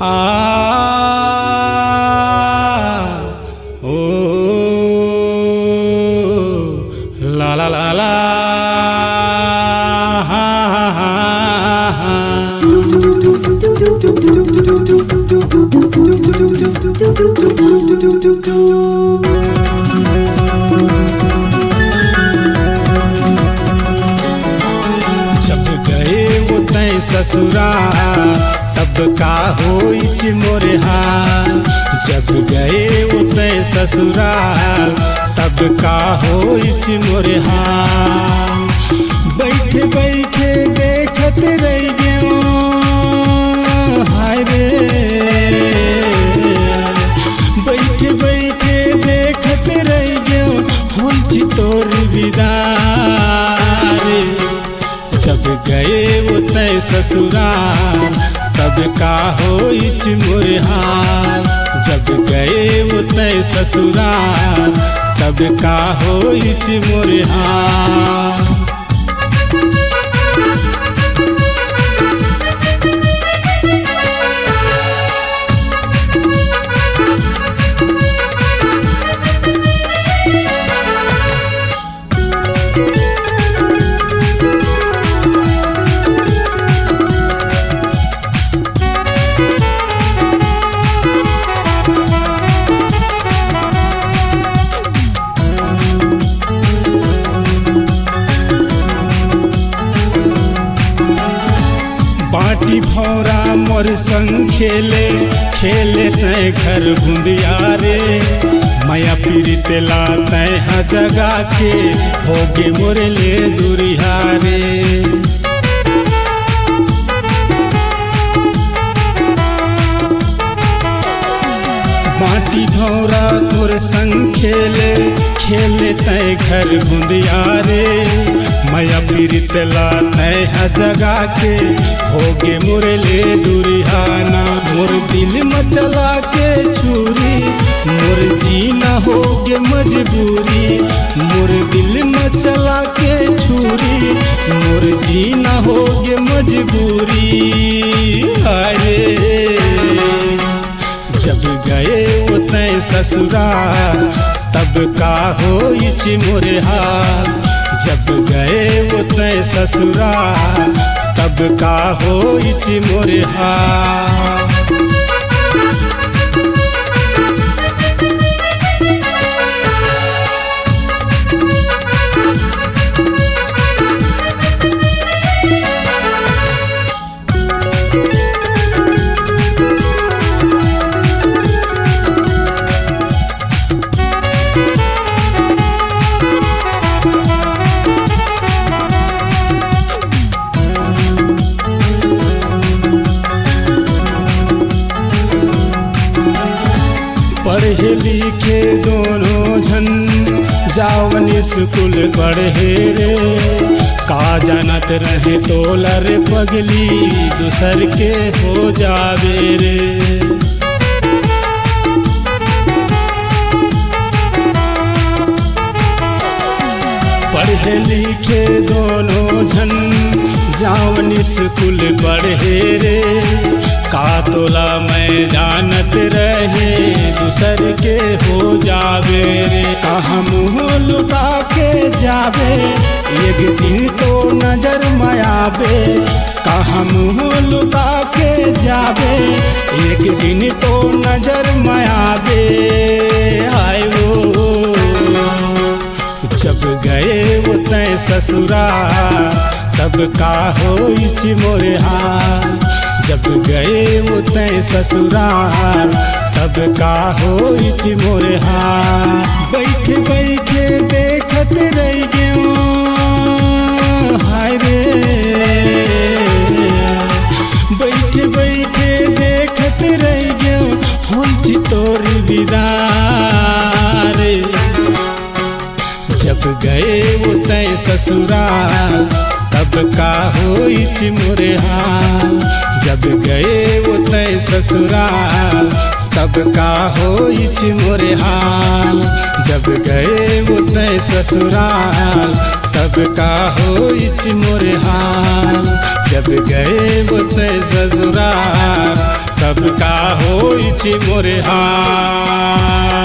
आ ओ ला ला ला ला हा हा हा जब गए वो तय ससुराल तब का होइच मोरे हाल। जब गए वो तय ससुराल तब का होइच मोरे हाल। बैठे बैठे देखत रह गयो हाय रे। बैठे बैठे देखत रह गयो होइच तोर विदाई। जब गए वो तय ससुराल तब का होइच मोरे हाल। जब गए वो तय ससुराल तब का होइच मोरे हाल। बाटी भौरा मोर संग खेले खेले तय घर बुंदिया रे। माया पीरित ला तय हा जगा के होगे मोरे ले दुरिया रे। बाटी भौरा मोर संग खेले खेले तय घर बुंदिया रे। माया पीरित ला तय हा जगा के होगे मोरे ले दुरिहाना। मोर दिल मचला के छुरी मोर जीना होगे मजबूरी। मोर दिल मचला के छुरी मोर जीना होगे मजबूरी। अरे जब गए वो तय ससुराल तब का होइच मोरे हाल। जब गए वो तय ससुराल तब का होइच मोरे हाल। पढ़े लिखे दोनों झन जावन स्कूल पढ़े रे। का जानत रहे तोलर पगली दूसर के हो जावे रे। पढ़े लिखे दोनों झन जावन स्कूल पढ़े रे। का तोला मैं जानत रहे दूसर के हो जावे रे। कहाँ मुँह लुका के जावे एक दिन तो नजर मायावे। कहाँ मुँह लुका के जावे एक दिन तो नजर मायावे। आए वो जब गए वो तय ससुराल तब का होइच मोरे हाल। जब गए वो तय ससुराल तब का होइच मोरे हाल। बैठे बैठे देखत रह गयो हाय रे। बैठे बैठे देखत रह गयो होइच तोर विदाई। जब गए वो तय ससुराल तब का होइच मोरे हाल। जब गए वो तय ससुराल तब का होइच मोरे हाल। जब गए वो तय ससुराल तब का होइच मोरे हाल। जब गए वो तय ससुराल तब तब का होई मोरे हाल।